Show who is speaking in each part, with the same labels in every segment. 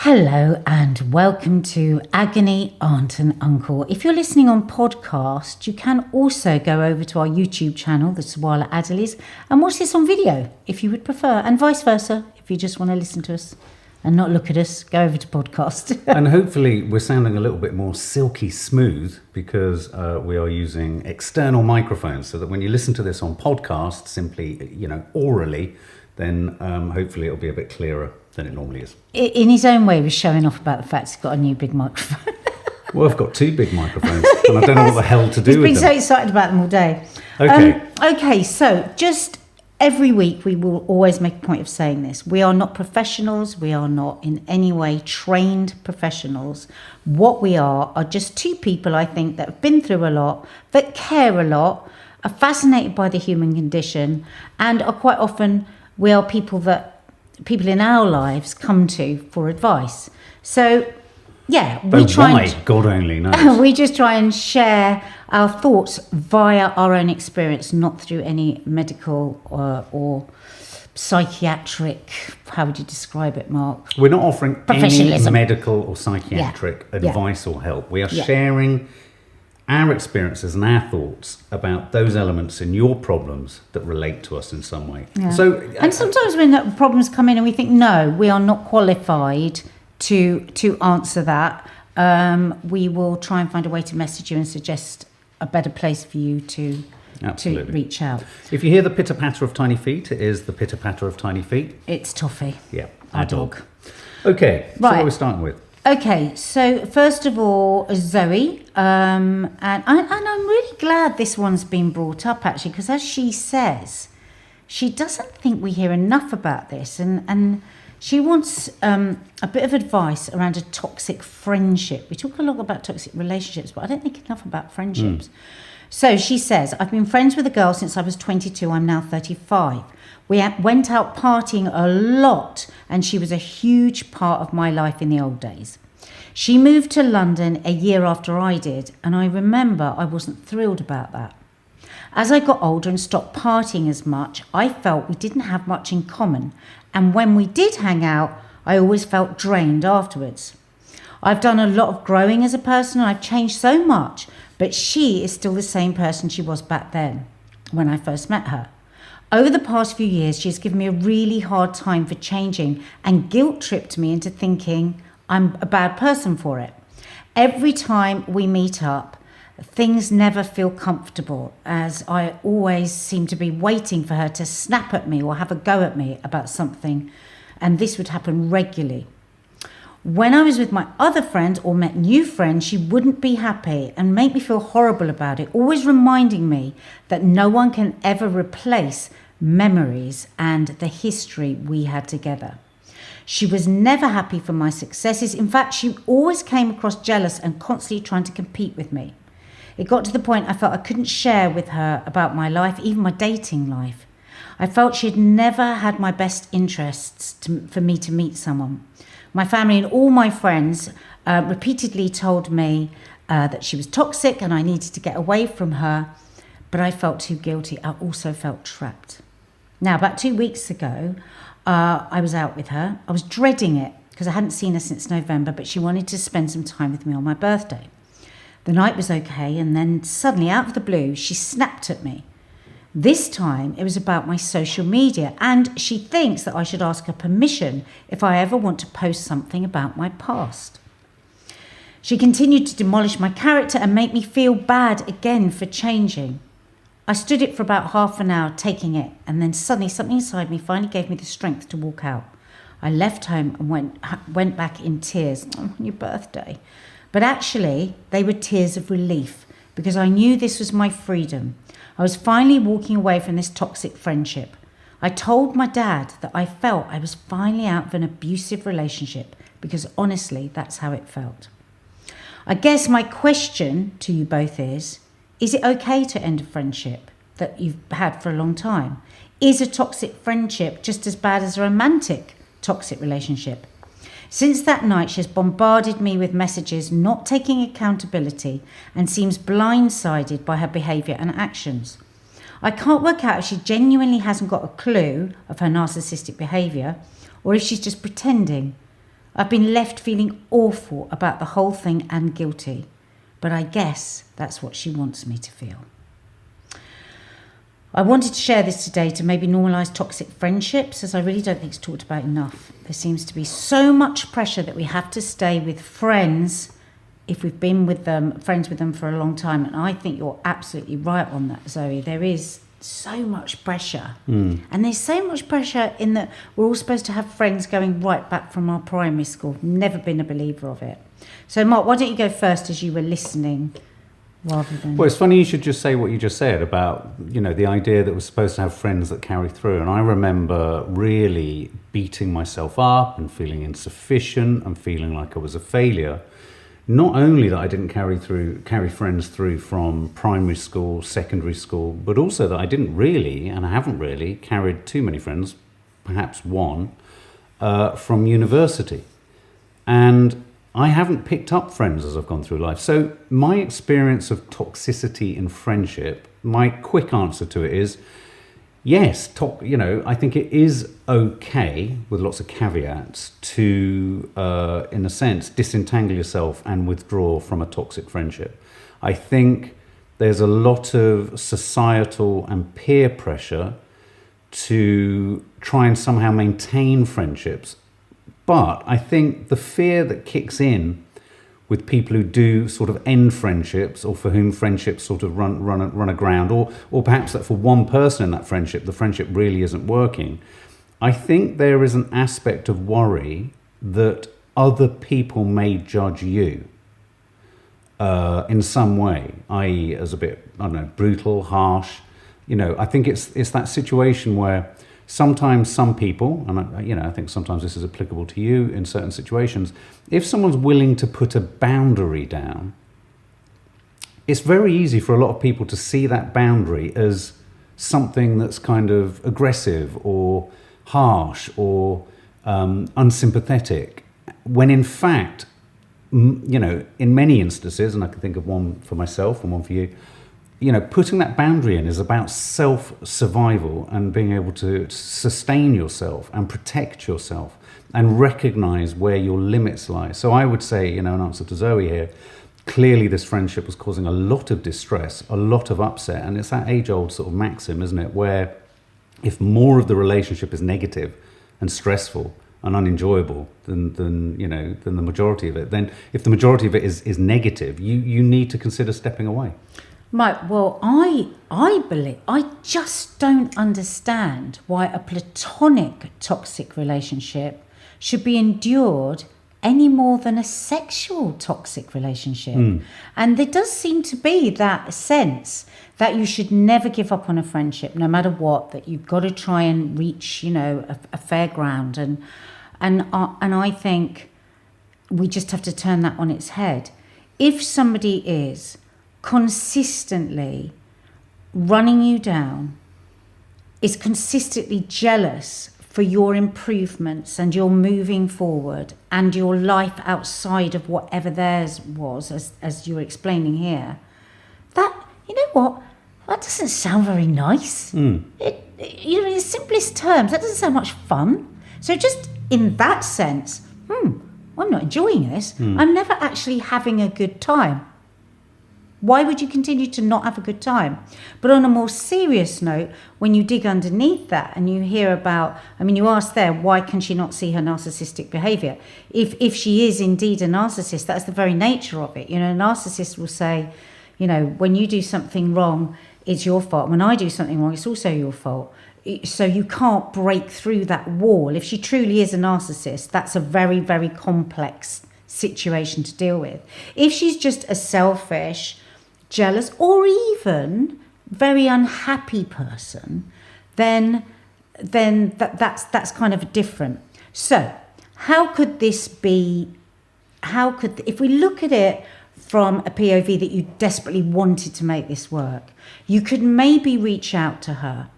Speaker 1: Hello and welcome to Agony, Aunt and Uncle. If you're listening on podcast, you can also go over to our YouTube channel, the Sawalha-Adderleys, and watch this on video if you would prefer, and vice versa. If you just want to listen to us and not look at us, go over to podcast.
Speaker 2: And hopefully we're sounding a little bit more silky smooth because we are using external microphones, so that when you listen to this on podcast, simply, orally, then hopefully it'll be a bit clearer than it normally is.
Speaker 1: In his own way, he was showing off about the fact he's got a new big microphone.
Speaker 2: Well, I've got two big microphones and I don't know what the hell to do with them.
Speaker 1: He's been so excited about them all day.
Speaker 2: Okay.
Speaker 1: So just every week we will always make a point of saying this. We are not professionals. We are not in any way trained professionals. What we are just two people, I think, that have been through a lot, that care a lot, are fascinated by the human condition, and are quite often, we are people in our lives come to for advice. So, yeah, we
Speaker 2: God only knows.
Speaker 1: We just try and share our thoughts via our own experience, not through any medical or psychiatric. How would you describe it, Mark?
Speaker 2: We're not offering any medical or psychiatric advice or help. We are sharing our experiences and our thoughts about those elements in your problems that relate to us in some way.
Speaker 1: Yeah. And sometimes when the problems come in and we think, no, we are not qualified to answer that, we will try and find a way to message you and suggest a better place for you to reach out.
Speaker 2: If you hear the pitter-patter of tiny feet, it is the pitter-patter of tiny feet.
Speaker 1: It's Toffee.
Speaker 2: Yeah,
Speaker 1: our dog.
Speaker 2: Okay, so what are we starting with?
Speaker 1: Okay, so first of all, Zoe, and I'm really glad this one's been brought up, actually, because as she says, she doesn't think we hear enough about this, and she wants a bit of advice around a toxic friendship. We talk a lot about toxic relationships, but I don't think enough about friendships. So she says, I've been friends with a girl since I was 22, I'm now 35. We went out partying a lot, and she was a huge part of my life in the old days. She moved to London a year after I did, and I remember I wasn't thrilled about that. As I got older and stopped partying as much, I felt we didn't have much in common, and when we did hang out, I always felt drained afterwards. I've done a lot of growing as a person, and I've changed so much, but she is still the same person she was back then, when I first met her. Over the past few years, she's given me a really hard time for changing and guilt-tripped me into thinking I'm a bad person for it. Every time we meet up, things never feel comfortable, as I always seem to be waiting for her to snap at me or have a go at me about something, and this would happen regularly. When I was with my other friends or met new friends, she wouldn't be happy and make me feel horrible about it, always reminding me that no one can ever replace memories and the history we had together. She was never happy for my successes. In fact, she always came across jealous and constantly trying to compete with me. It got to the point I felt I couldn't share with her about my life, even my dating life. I felt she had never had my best interests for me to meet someone. My family and all my friends repeatedly told me that she was toxic and I needed to get away from her, but I felt too guilty. I also felt trapped. Now, about 2 weeks ago, I was out with her. I was dreading it because I hadn't seen her since November, but she wanted to spend some time with me on my birthday. The night was okay, and then suddenly, out of the blue, she snapped at me. This time, it was about my social media, and she thinks that I should ask her permission if I ever want to post something about my past. She continued to demolish my character and make me feel bad again for changing. I stood it for about half an hour, taking it, and then suddenly something inside me finally gave me the strength to walk out. I left home and went back in tears on your birthday. But actually, they were tears of relief because I knew this was my freedom. I was finally walking away from this toxic friendship. I told my dad that I felt I was finally out of an abusive relationship because honestly, that's how it felt. I guess my question to you both is it okay to end a friendship that you've had for a long time? Is a toxic friendship just as bad as a romantic toxic relationship? Since that night, she has bombarded me with messages, not taking accountability, and seems blindsided by her behaviour and actions. I can't work out if she genuinely hasn't got a clue of her narcissistic behaviour or if she's just pretending. I've been left feeling awful about the whole thing and guilty. But I guess that's what she wants me to feel. I wanted to share this today to maybe normalise toxic friendships, as I really don't think it's talked about enough. There seems to be so much pressure that we have to stay with friends if we've been with them, friends with them for a long time. And I think you're absolutely right on that, Zoe. There is so much pressure. And there's so much pressure in that we're all supposed to have friends going right back from our primary school. Never been a believer of it. So, Mark, why don't you go first as you were listening? Rather than...
Speaker 2: Well, it's funny you should just say what you just said about, the idea that we're supposed to have friends that carry through. And I remember really beating myself up and feeling insufficient and feeling like I was a failure. Not only that I didn't carry friends through from primary school, secondary school, but also that I didn't really, and I haven't really, carried too many friends, perhaps one, from university. And I haven't picked up friends as I've gone through life. So my experience of toxicity in friendship, my quick answer to it is, yes, I think it is okay, with lots of caveats, to, in a sense, disentangle yourself and withdraw from a toxic friendship. I think there's a lot of societal and peer pressure to try and somehow maintain friendships. But I think the fear that kicks in with people who do sort of end friendships, or for whom friendships sort of run aground, or perhaps that for one person in that friendship, the friendship really isn't working. I think there is an aspect of worry that other people may judge you in some way, i.e. as a bit, brutal, harsh. I think it's that situation where sometimes some people, and I think sometimes this is applicable to you in certain situations, if someone's willing to put a boundary down, it's very easy for a lot of people to see that boundary as something that's kind of aggressive or harsh or unsympathetic, when in fact, in many instances, and I can think of one for myself and one for you, putting that boundary in is about self-survival and being able to sustain yourself and protect yourself and recognize where your limits lie. So I would say, in answer to Zoe here, clearly this friendship was causing a lot of distress, a lot of upset. And it's that age-old sort of maxim, isn't it, where if more of the relationship is negative and stressful and unenjoyable than the majority of it, then if the majority of it is negative, you need to consider stepping away.
Speaker 1: Mike, well, I believe, I just don't understand why a platonic toxic relationship should be endured any more than a sexual toxic relationship. And there does seem to be that sense that you should never give up on a friendship, no matter what, that you've got to try and reach, a fair ground. And I think we just have to turn that on its head. If somebody is consistently running you down, is consistently jealous for your improvements and your moving forward and your life outside of whatever theirs was, as you were explaining here, that, that doesn't sound very nice. In the simplest terms, that doesn't sound much fun. So just in that sense, I'm not enjoying this. I'm never actually having a good time. Why would you continue to not have a good time? But on a more serious note, when you dig underneath that and you hear about, you asked there, why can she not see her narcissistic behaviour? If she is indeed a narcissist, that's the very nature of it. A narcissist will say, when you do something wrong, it's your fault. When I do something wrong, it's also your fault. So you can't break through that wall. If she truly is a narcissist, that's a very, very complex situation to deal with. If she's just a selfish, jealous, or even very unhappy person, then that's kind of different. So how could this be? If we look at it from a POV that you desperately wanted to make this work, you could maybe reach out to her.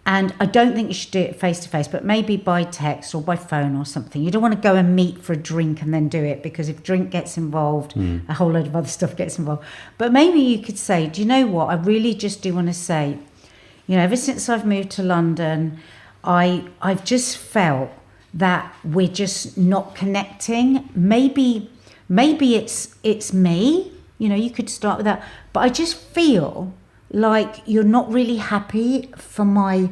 Speaker 1: And I don't think you should do it face to face, but maybe by text or by phone or something. You don't want to go and meet for a drink and then do it, because if drink gets involved, a whole load of other stuff gets involved. But maybe you could say, do you know what? I really just do want to say, ever since I've moved to London, I've just felt that we're just not connecting. Maybe it's me, you know, you could start with that. But I just feel like you're not really happy for my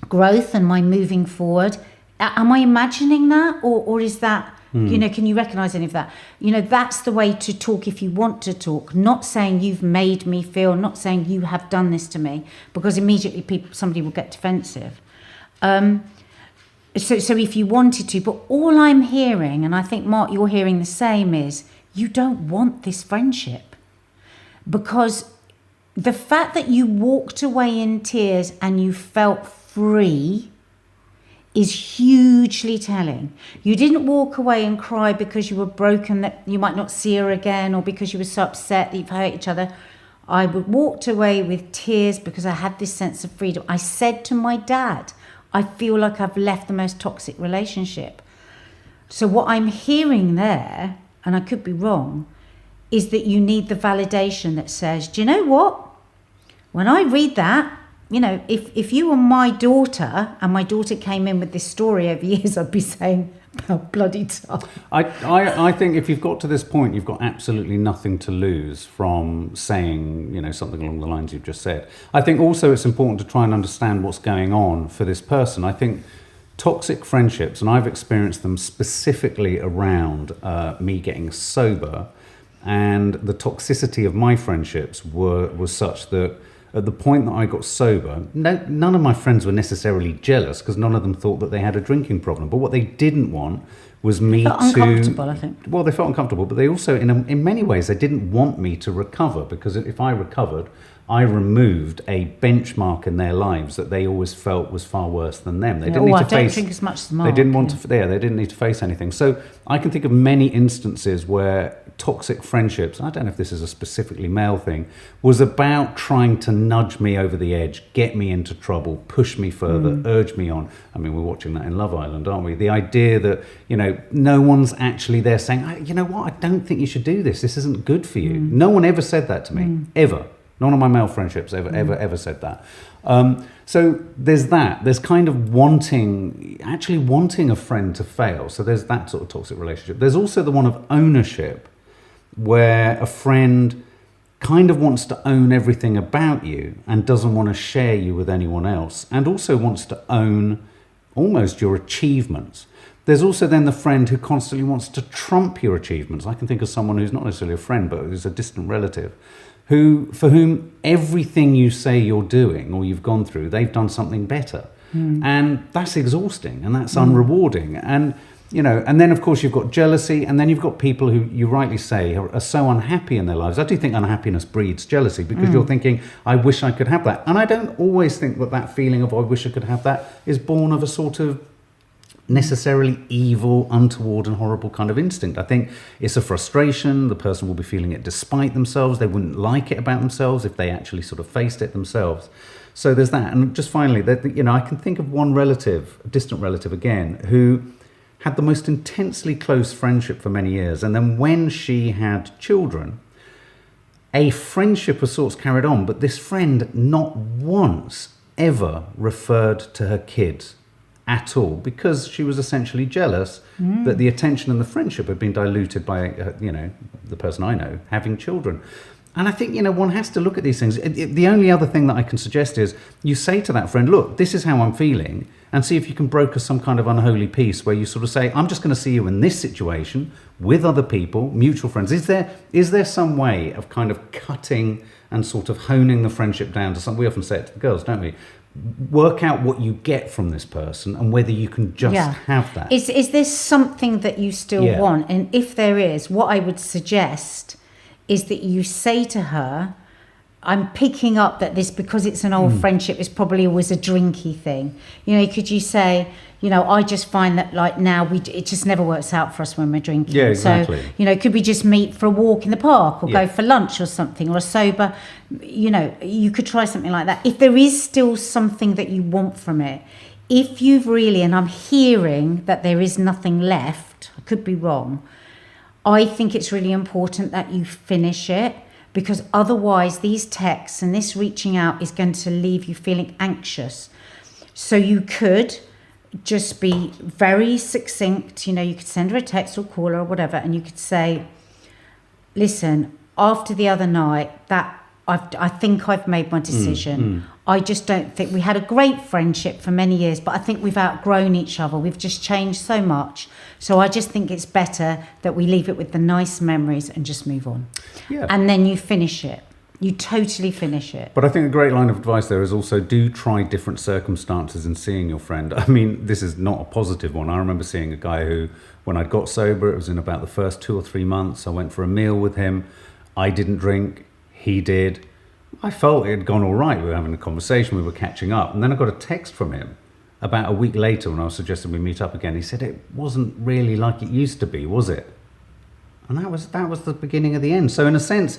Speaker 1: growth and my moving forward. Am I imagining that, or is that, you know, can you recognize any of that? You know, that's the way to talk if you want to talk, not saying you've made me feel, not saying you have done this to me, because immediately somebody will get defensive. So if you wanted to, but all I'm hearing, and I think, Mark, you're hearing the same, is you don't want this friendship, because the fact that you walked away in tears and you felt free is hugely telling. You didn't walk away and cry because you were broken that you might not see her again, or because you were so upset that you've hurt each other. I walked away with tears because I had this sense of freedom. I said to my dad, I feel like I've left the most toxic relationship. So what I'm hearing there, and I could be wrong, is that you need the validation that says, do you know what? When I read that, you know, if you were my daughter and my daughter came in with this story over years, I'd be saying, about bloody tough.
Speaker 2: I think if you've got to this point, you've got absolutely nothing to lose from saying, you know, something along the lines you've just said. I think also it's important to try and understand what's going on for this person. I think toxic friendships, and I've experienced them specifically around me getting sober, and the toxicity of my friendships was such that at the point that I got sober, none of my friends were necessarily jealous, because none of them thought that they had a drinking problem. But what they didn't want was me to...
Speaker 1: uncomfortable, I think.
Speaker 2: Well, they felt uncomfortable, but they also, in many ways, they didn't want me to recover, because if I recovered, I removed a benchmark in their lives that they always felt was far worse than them. They didn't need to face.
Speaker 1: Don't drink as much as Mark.
Speaker 2: They didn't want to. Yeah, they didn't need to face anything. So I can think of many instances where toxic friendships, I don't know if this is a specifically male thing, was about trying to nudge me over the edge, get me into trouble, push me further, urge me on. I mean, we're watching that in Love Island, aren't we? The idea that, you know, no one's actually there saying, you know what, I don't think you should do this. This isn't good for you. No one ever said that to me, ever. None of my male friendships ever said that. So there's that. There's kind of wanting a friend to fail. So there's that sort of toxic relationship. There's also the one of ownership, where a friend kind of wants to own everything about you and doesn't want to share you with anyone else, and also wants to own almost your achievements. There's also then the friend who constantly wants to trump your achievements. I can think of someone who's not necessarily a friend, but who's a distant relative, for whom everything you say you're doing or you've gone through, they've done something better. And that's exhausting, and that's unrewarding. And, you know, and then of course you've got jealousy, and then you've got people who, you rightly say, are so unhappy in their lives. I do think unhappiness breeds jealousy, because you're thinking, I wish I could have that. And I don't always think that feeling of I wish I could have that is born of a sort of necessarily evil, untoward and horrible kind of instinct. I think it's a frustration. The person will be feeling it despite themselves. They wouldn't like it about themselves if they actually sort of faced it themselves. So there's that. And just finally, you know, I can think of one relative, a distant relative again, who had the most intensely close friendship for many years. And then when she had children, a friendship of sorts carried on, but this friend not once ever referred to her kids at all, because she was essentially jealous that the attention and the friendship had been diluted by, you know, the person I know having children. And I think, you know, one has to look at these things. The only other thing that I can suggest is you say to that friend, look, this is how I'm feeling, and see if you can broker some kind of unholy peace where you sort of say, I'm just going to see you in this situation with other people, mutual friends. Is there some way of kind of cutting and sort of honing the friendship down to something? We often say it to the girls, don't we? Work out what you get from this person and whether you can just have that.
Speaker 1: Is there something that you still want? And if there is, what I would suggest is that you say to her, I'm picking up that this, because it's an old friendship, is probably always a drinky thing. You know, could you say, you know, I just find that like now it just never works out for us when we're drinking.
Speaker 2: Yeah, exactly.
Speaker 1: So, you know, could we just meet for a walk in the park, or go for lunch or something, or a sober, you know, you could try something like that. If there is still something that you want from it, if you've really, and I'm hearing that there is nothing left, I could be wrong, I think it's really important that you finish it, because otherwise these texts and this reaching out is going to leave you feeling anxious. So you could just be very succinct. You know, you could send her a text or call her or whatever, and you could say, listen, after the other night, that I think I've made my decision. I just don't think, we had a great friendship for many years, but I think we've outgrown each other. We've just changed so much. So I just think it's better that we leave it with the nice memories and just move on.
Speaker 2: Yeah.
Speaker 1: And then you finish it. You totally finish it.
Speaker 2: But I think a great line of advice there is also do try different circumstances in seeing your friend. I mean, this is not a positive one. I remember seeing a guy who, when I got sober, it was in about the first 2 or 3 months, I went for a meal with him. I didn't drink. He did. I felt it had gone all right. We were having a conversation. We were catching up. And then I got a text from him about a week later when I was suggesting we meet up again. He said, it wasn't really like it used to be, was it? And that was the beginning of the end. So in a sense,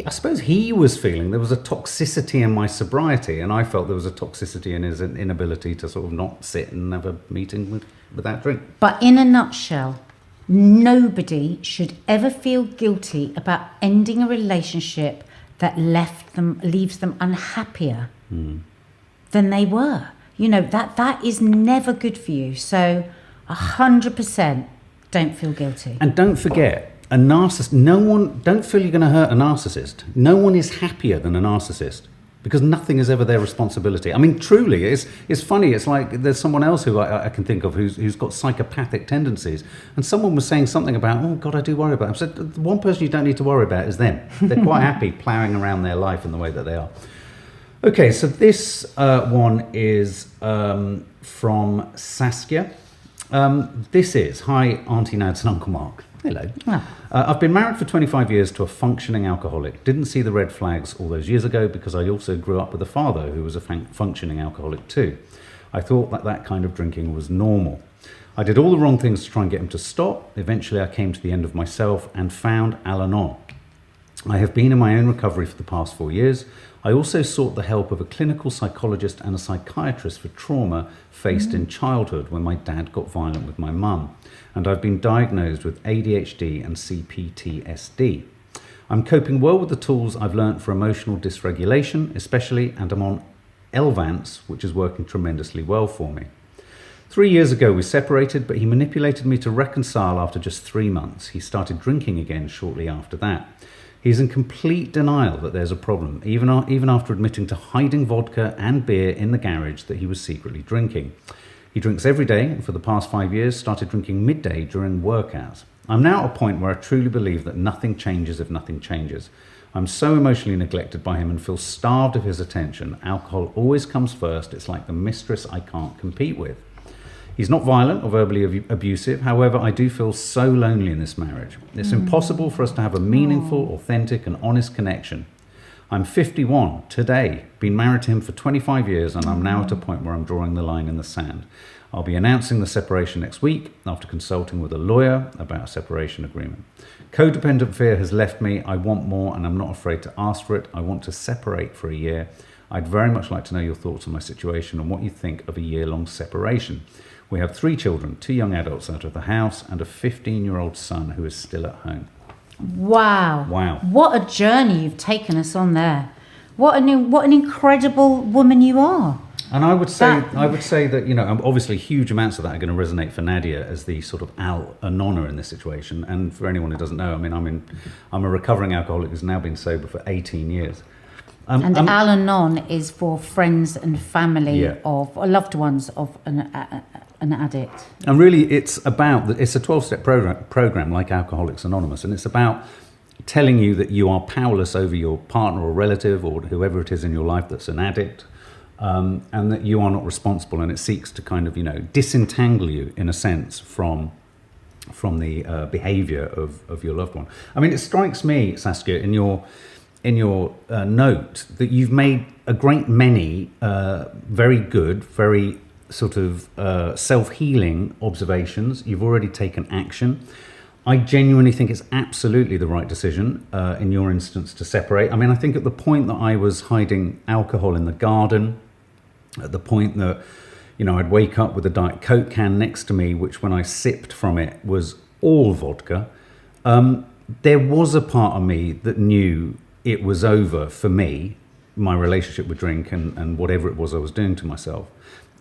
Speaker 2: I suppose he was feeling there was a toxicity in my sobriety, and I felt there was a toxicity in his inability to sort of not sit and have a meeting without drink.
Speaker 1: But in a nutshell, nobody should ever feel guilty about ending a relationship that leaves them unhappier than they were. You know, that is never good for you. So 100% don't feel guilty.
Speaker 2: And don't forget, a narcissist, don't feel you're going to hurt a narcissist. No one is happier than a narcissist because nothing is ever their responsibility. I mean, truly, it's funny. It's like there's someone else who I can think of who's got psychopathic tendencies. And someone was saying something about, oh, God, I do worry about them. I said, the one person you don't need to worry about is them. They're quite happy ploughing around their life in the way that they are. Okay, so this one is from Saskia. This is, hi, Auntie Nads and Uncle Mark. Hello. I've been married for 25 years to a functioning alcoholic. Didn't see the red flags all those years ago because I also grew up with a father who was a functioning alcoholic too. I thought that kind of drinking was normal. I did all the wrong things to try and get him to stop. Eventually I came to the end of myself and found Al-Anon. I have been in my own recovery for the past 4 years. I also sought the help of a clinical psychologist and a psychiatrist for trauma faced in childhood when my dad got violent with my mum. And I've been diagnosed with ADHD and CPTSD. I'm coping well with the tools I've learnt for emotional dysregulation, especially, and I'm on Elvance, which is working tremendously well for me. 3 years ago we separated, but he manipulated me to reconcile after just 3 months. He started drinking again shortly after that. He's in complete denial that there's a problem, even after admitting to hiding vodka and beer in the garage that he was secretly drinking. He drinks every day, and for the past 5 years started drinking midday during work hours. I'm now at a point where I truly believe that nothing changes if nothing changes. I'm so emotionally neglected by him and feel starved of his attention. Alcohol always comes first. It's like the mistress I can't compete with. He's not violent or verbally abusive. However, I do feel so lonely in this marriage. It's impossible for us to have a meaningful, authentic and honest connection. I'm 51 today, been married to him for 25 years, and I'm now at a point where I'm drawing the line in the sand. I'll be announcing the separation next week after consulting with a lawyer about a separation agreement. Codependent fear has left me. I want more and I'm not afraid to ask for it. I want to separate for a year. I'd very much like to know your thoughts on my situation and what you think of a year-long separation. We have 3 children, 2 young adults out of the house and a 15-year-old son who is still at home.
Speaker 1: Wow. What a journey you've taken us on there. What an incredible woman you are.
Speaker 2: And I would say that, you know, obviously huge amounts of that are going to resonate for Nadia as the sort of Al-Anona in this situation. And for anyone who doesn't know, I mean, I'm a recovering alcoholic who's now been sober for 18 years.
Speaker 1: And Al-Anon is for friends and family of or loved ones of an addict.
Speaker 2: And really, it's a 12-step program like Alcoholics Anonymous, and it's about telling you that you are powerless over your partner or relative or whoever it is in your life that's an addict, and that you are not responsible. And it seeks to kind of, you know, disentangle you in a sense from the behaviour of your loved one. I mean, it strikes me, Saskia, in your note that you've made a great many very good, very sort of self-healing observations. You've already taken action. I genuinely think it's absolutely the right decision in your instance to separate. I mean, I think at the point that I was hiding alcohol in the garden, at the point that, you know, I'd wake up with a Diet Coke can next to me, which when I sipped from it was all vodka, there was a part of me that knew it was over for me, my relationship with drink and whatever it was I was doing to myself.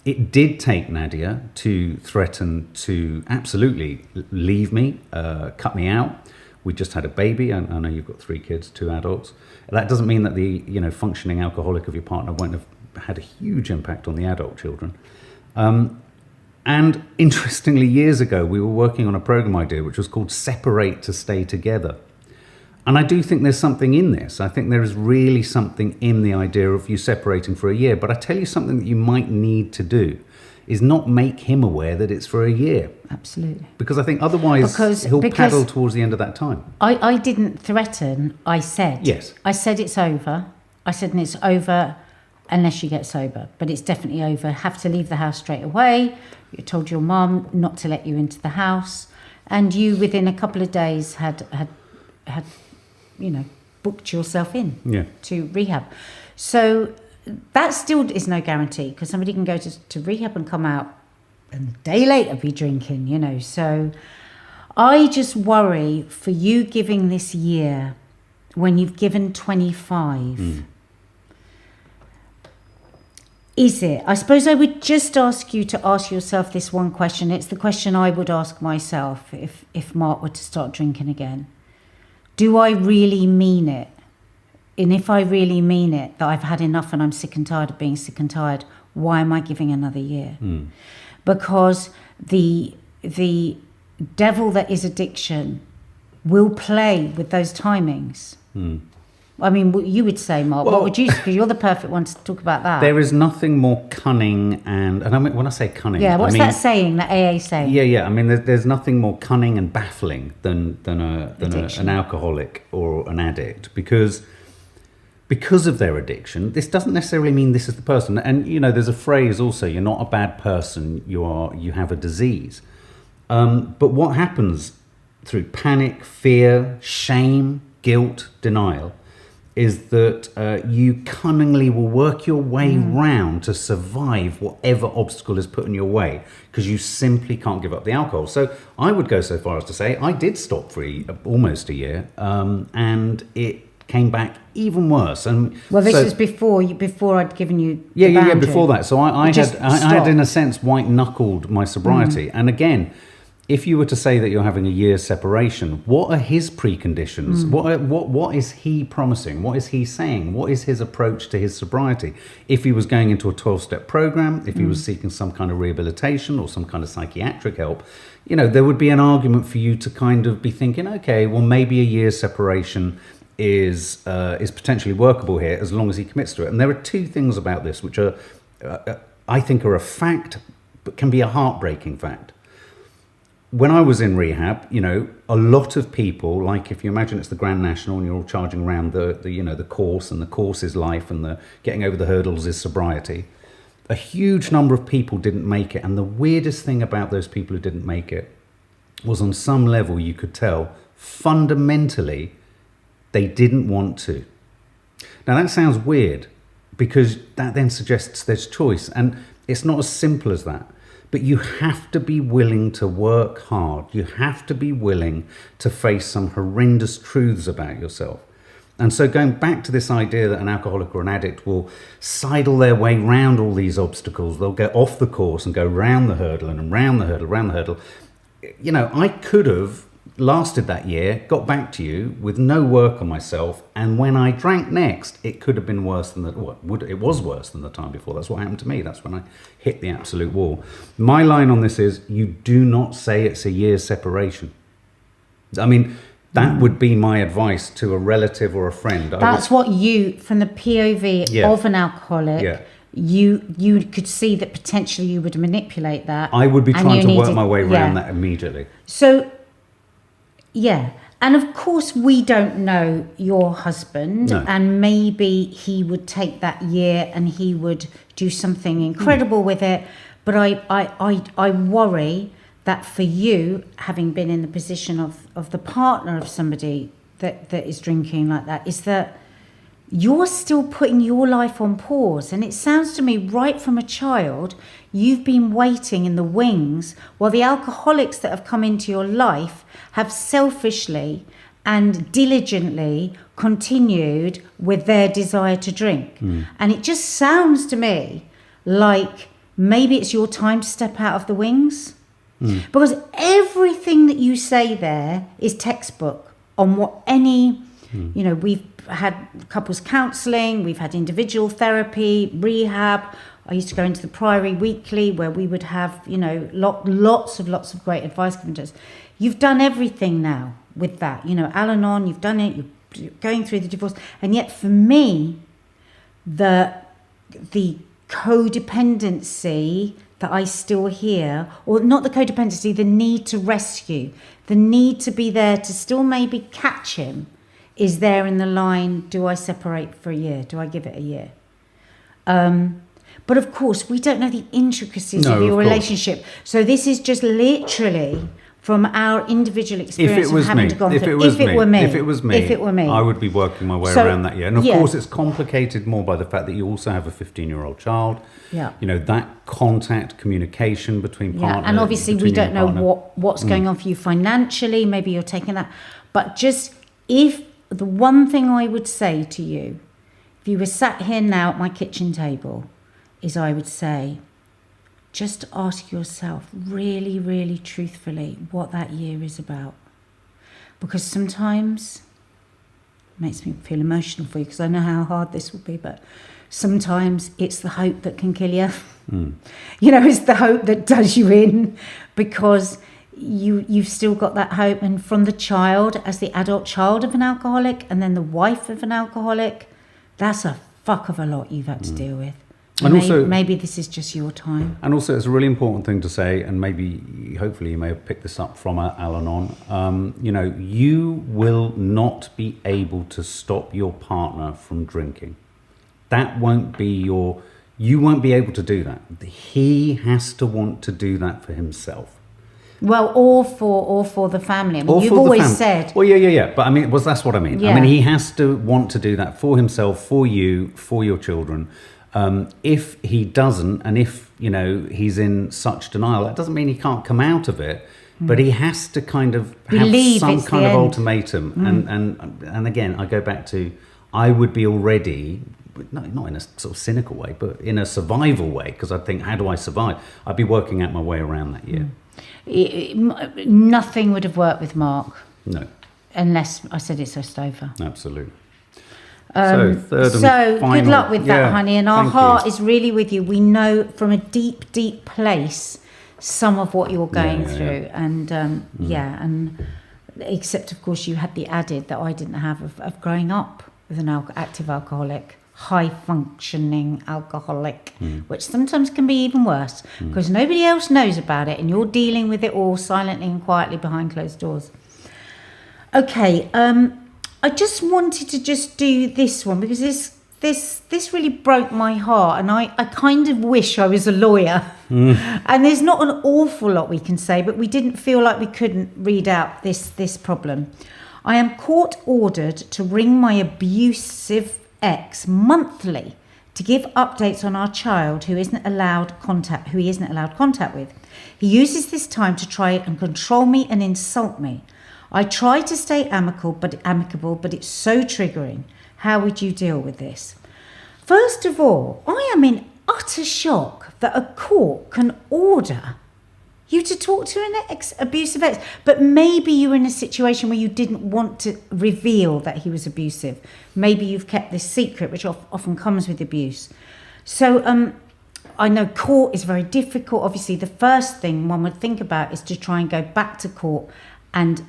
Speaker 2: It did take Nadia to threaten to absolutely leave me, cut me out. We just had a baby. I know you've got 3 kids, 2 adults. That doesn't mean that the functioning alcoholic of your partner won't have had a huge impact on the adult children. And interestingly, years ago, we were working on a program idea which was called Separate to Stay Together. And I do think there's something in this. I think there is really something in the idea of you separating for a year. But I tell you something that you might need to do is not make him aware that it's for a year.
Speaker 1: Absolutely.
Speaker 2: Because I think otherwise he'll paddle towards the end of that time.
Speaker 1: I didn't threaten. I said.
Speaker 2: Yes.
Speaker 1: I said it's over. I said, and it's over unless you get sober. But it's definitely over. Have to leave the house straight away. You told your mum not to let you into the house. And you, within a couple of days, had booked yourself in to rehab. So that still is no guarantee, because somebody can go to rehab and come out and a day later be drinking, So I just worry for you giving this year when you've given 25. Is it? I suppose I would just ask you to ask yourself this one question. It's the question I would ask myself if Mark were to start drinking again. Do I really mean it? And if I really mean it, that I've had enough and I'm sick and tired of being sick and tired, why am I giving another year? Because the devil that is addiction will play with those timings. I mean, you would say, Mark, what would you say? Because you're the perfect one to talk about that.
Speaker 2: There is nothing more cunning and I mean, when I say cunning...
Speaker 1: Yeah, what's that saying, that AA saying?
Speaker 2: Yeah. I mean, there's nothing more cunning and baffling than an alcoholic or an addict, because of their addiction. This doesn't necessarily mean this is the person. And, there's a phrase also, you're not a bad person, you have a disease. But what happens through panic, fear, shame, guilt, denial, is that you cunningly will work your way round to survive whatever obstacle is put in your way, because you simply can't give up the alcohol. So I would go so far as to say I did stop for almost a year, and it came back even worse. And
Speaker 1: this is before I'd given you the
Speaker 2: boundary. Before that. So I had in a sense white knuckled my sobriety. And again, if you were to say that you're having a year's separation, what are his preconditions? What is he promising? What is he saying? What is his approach to his sobriety? If he was going into a 12-step program, if he was seeking some kind of rehabilitation or some kind of psychiatric help, there would be an argument for you to kind of be thinking, okay, well, maybe a year's separation is potentially workable here as long as he commits to it. And there are 2 things about this which are, I think, are a fact, but can be a heartbreaking fact. When I was in rehab, a lot of people, like if you imagine it's the Grand National and you're all charging around the course, and the course is life and the getting over the hurdles is sobriety, a huge number of people didn't make it. And the weirdest thing about those people who didn't make it was, on some level, you could tell fundamentally they didn't want to. Now that sounds weird, because that then suggests there's choice, and it's not as simple as that. But you have to be willing to work hard. You have to be willing to face some horrendous truths about yourself. And so going back to this idea that an alcoholic or an addict will sidle their way round all these obstacles, they'll get off the course and go round the hurdle and round the hurdle, round the hurdle. I could have lasted that year, got back to you with no work on myself, and when I drank next, it could have been worse than it was worse than the time before. That's what happened to me. That's when I hit the absolute wall. My line on this is, you do not say it's a year's separation. I mean, that would be my advice to a relative or a friend.
Speaker 1: That's what you, from the POV of an alcoholic, you could see that potentially you would manipulate that.
Speaker 2: I would be trying to work my way around that immediately.
Speaker 1: So, and of course we don't know your husband, and maybe he would take that year and he would do something incredible with it. But I worry that for you, having been in the position of the partner of somebody that is drinking like that, is that you're still putting your life on pause. And it sounds to me, right from a child, you've been waiting in the wings while the alcoholics that have come into your life have selfishly and diligently continued with their desire to drink. And it just sounds to me like maybe it's your time to step out of the wings. Because everything that you say there is textbook on what any, you know, we've had couples counselling, we've had individual therapy, rehab. I used to go into the Priory weekly where we would have, you know, lots of great advice given to us. You've done everything now with that. You know, Al-Anon, you've done it, you're going through the divorce. And yet for me, the codependency that I still hear, or not the codependency, the need to rescue, the need to be there to still maybe catch him, is there in the line, do I separate for a year? Do I give it a year? But of course, we don't know the intricacies of your relationship. So this is just literally from our individual experience of having to go through. If it was me,
Speaker 2: I would be working my way around that year. And of course, it's complicated more by the fact that you also have a 15-year-old child.
Speaker 1: Yeah.
Speaker 2: You know, that contact, communication between partners.
Speaker 1: Yeah, and obviously we don't know what's going on for you financially. Maybe you're taking that. But just if the one thing I would say to you, if you were sat here now at my kitchen table, is I would say, just ask yourself really, really truthfully what that year is about. Because sometimes, it makes me feel emotional for you because I know how hard this will be, but sometimes it's the hope that can kill you. You know, it's the hope that does you in, because you've still got that hope. And from the child, as the adult child of an alcoholic, and then the wife of an alcoholic, that's a fuck of a lot you've had to deal with. And also, maybe this is just your time.
Speaker 2: And also, it's a really important thing to say, and maybe, hopefully, you may have picked this up from Al-Anon. You know, you will not be able to stop your partner from drinking. That won't be you won't be able to do that. He has to want to do that for himself.
Speaker 1: Well, or for the family. I mean, you've always said.
Speaker 2: Well, yeah. But I mean, that's what I mean. Yeah. I mean, he has to want to do that for himself, for you, for your children. If he doesn't, and if, you know, he's in such denial, that doesn't mean he can't come out of it, but he has to kind of have some kind of ultimatum. And again, I go back to, I would be already, not in a sort of cynical way, but in a survival way, because I think, how do I survive? I'd be working out my way around that year.
Speaker 1: Nothing would have worked with Mark.
Speaker 2: No.
Speaker 1: Unless I said it's just over.
Speaker 2: Absolutely. So
Speaker 1: good luck with that, honey, and our heart is really with you. We know from a deep, deep place some of what you're going through, and and except of course you had the added that I didn't have of growing up with an active alcoholic, high functioning alcoholic, which sometimes can be even worse because nobody else knows about it, and you're dealing with it all silently and quietly behind closed doors. Okay. I just wanted to just do this one because this really broke my heart, and I kind of wish I was a lawyer. And there's not an awful lot we can say, but we didn't feel like we couldn't read out this problem. I am court ordered to ring my abusive ex monthly to give updates on our child who he isn't allowed contact with. He uses this time to try and control me and insult me. I try to stay amicable, but it's so triggering. How would you deal with this? First of all, I am in utter shock that a court can order you to talk to an abusive ex. But maybe you're in a situation where you didn't want to reveal that he was abusive. Maybe you've kept this secret, which often comes with abuse. So I know court is very difficult. Obviously, the first thing one would think about is to try and go back to court and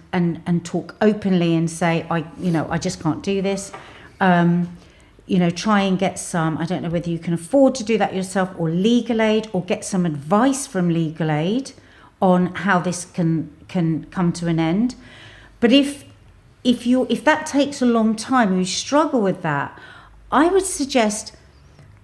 Speaker 1: talk openly and say, I just can't do this. Try and get some, I don't know whether you can afford to do that yourself, or legal aid, or get some advice from legal aid on how this can come to an end. But if that takes a long time, you struggle with that, I would suggest,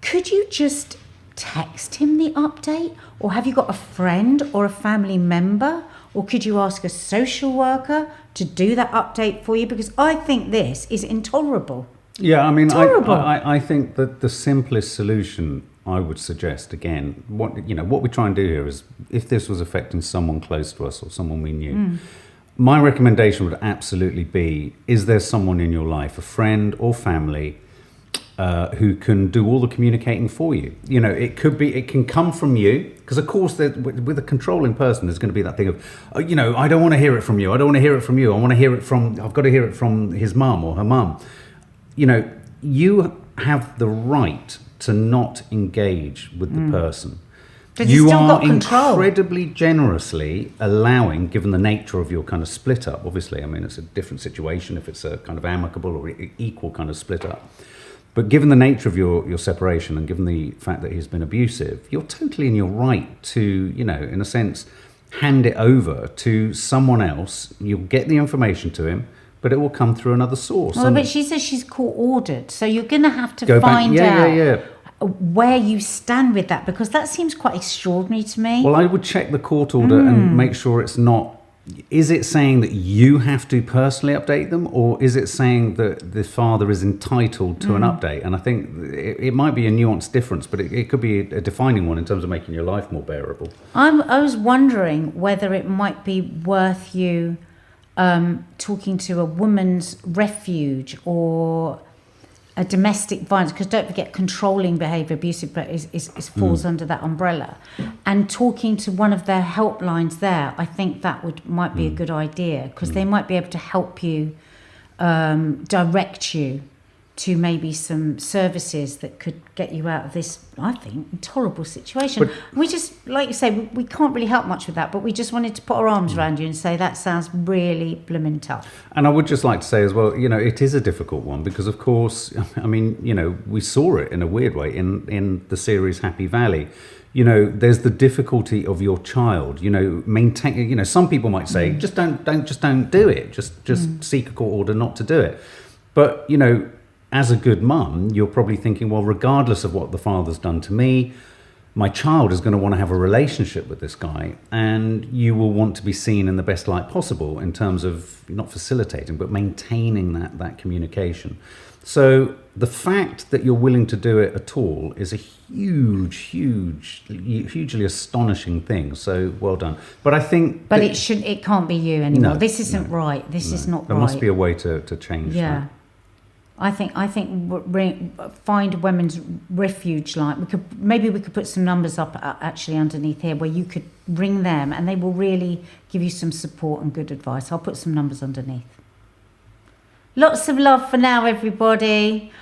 Speaker 1: could you just text him the update? Or have you got a friend or a family member? Or could you ask a social worker to do that update for you? Because I think this is intolerable.
Speaker 2: Yeah, I mean, I think that the simplest solution I would suggest, again, what we try and do here is, if this was affecting someone close to us or someone we knew, my recommendation would absolutely be, is there someone in your life, a friend or family, who can do all the communicating for you. You know, it can come from you, because of course with a controlling person there's going to be that thing of, oh, you know, I don't want to hear it from you, I've got to hear it from his mum or her mum. You know, you have the right to not engage with the person.
Speaker 1: But
Speaker 2: you
Speaker 1: still
Speaker 2: are
Speaker 1: got control.
Speaker 2: incredibly generously allowing, given the nature of your kind of split up, obviously, I mean, it's a different situation if it's a kind of amicable or equal kind of split up. But given the nature of your separation and given the fact that he's been abusive, you're totally in your right to, you know, in a sense, hand it over to someone else. You'll get the information to him, but it will come through another source.
Speaker 1: Well, but she says she's court ordered, so you're going to have to find out where you stand with that, because that seems quite extraordinary to me.
Speaker 2: Well, I would check the court order and make sure it's not. Is it saying that you have to personally update them, or is it saying that the father is entitled to an update? And I think it might be a nuanced difference, but it could be a defining one in terms of making your life more bearable.
Speaker 1: I was wondering whether it might be worth you talking to a woman's refuge or a domestic violence, because don't forget, controlling behaviour, abusive is falls under that umbrella, and talking to one of their helplines there. I think that might be a good idea, because they might be able to help you, direct you to maybe some services that could get you out of this, I think, intolerable situation. But we just, like you say, we can't really help much with that, but we just wanted to put our arms around you and say that sounds really blooming tough.
Speaker 2: And I would just like to say as well, you know, it is a difficult one, because of course, I mean, you know, we saw it in a weird way in the series Happy Valley. You know, there's the difficulty of your child, you know, maintain, you know, some people might say, just don't do it. Just seek a court order not to do it. But, you know, as a good mum, you're probably thinking, well, regardless of what the father's done to me, my child is going to want to have a relationship with this guy, and you will want to be seen in the best light possible in terms of not facilitating, but maintaining that communication. So the fact that you're willing to do it at all is a hugely astonishing thing. So well done. But I think...
Speaker 1: But it can't be you anymore. This isn't right. This is not right.
Speaker 2: There must be a way to change that.
Speaker 1: I think find women's refuge line. We could put some numbers up actually underneath here where you could ring them and they will really give you some support and good advice. I'll put some numbers underneath. Lots of love for now, everybody.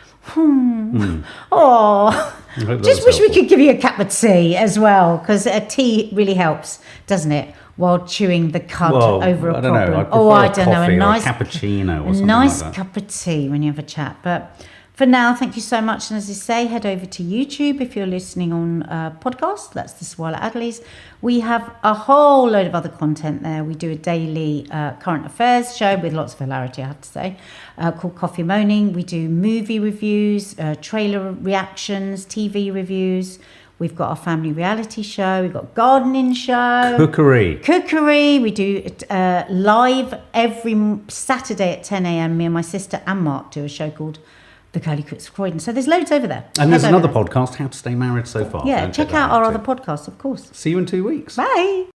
Speaker 1: Oh, just wish we could give you a cup of tea as well, because a tea really helps, doesn't it? While chewing the cud over a problem.
Speaker 2: I don't know. A nice cappuccino or something
Speaker 1: nice
Speaker 2: like that.
Speaker 1: Cup of tea when you have a chat. But for now, thank you so much. And as I say, head over to YouTube if you're listening on podcast. That's the Sawalha-Adderleys. We have a whole load of other content there. We do a daily current affairs show with lots of hilarity, I have to say, called Coffee Moaning. We do movie reviews, trailer reactions, TV reviews. We've got our family reality show. We've got gardening show.
Speaker 2: Cookery.
Speaker 1: We do live every Saturday at 10 a.m. Me and my sister and Mark do a show called The Curly Cooks of Croydon. So there's loads over there.
Speaker 2: And there's another podcast, How to Stay Married So Far.
Speaker 1: Yeah, check out our other podcasts, of course.
Speaker 2: See you in 2 weeks.
Speaker 1: Bye.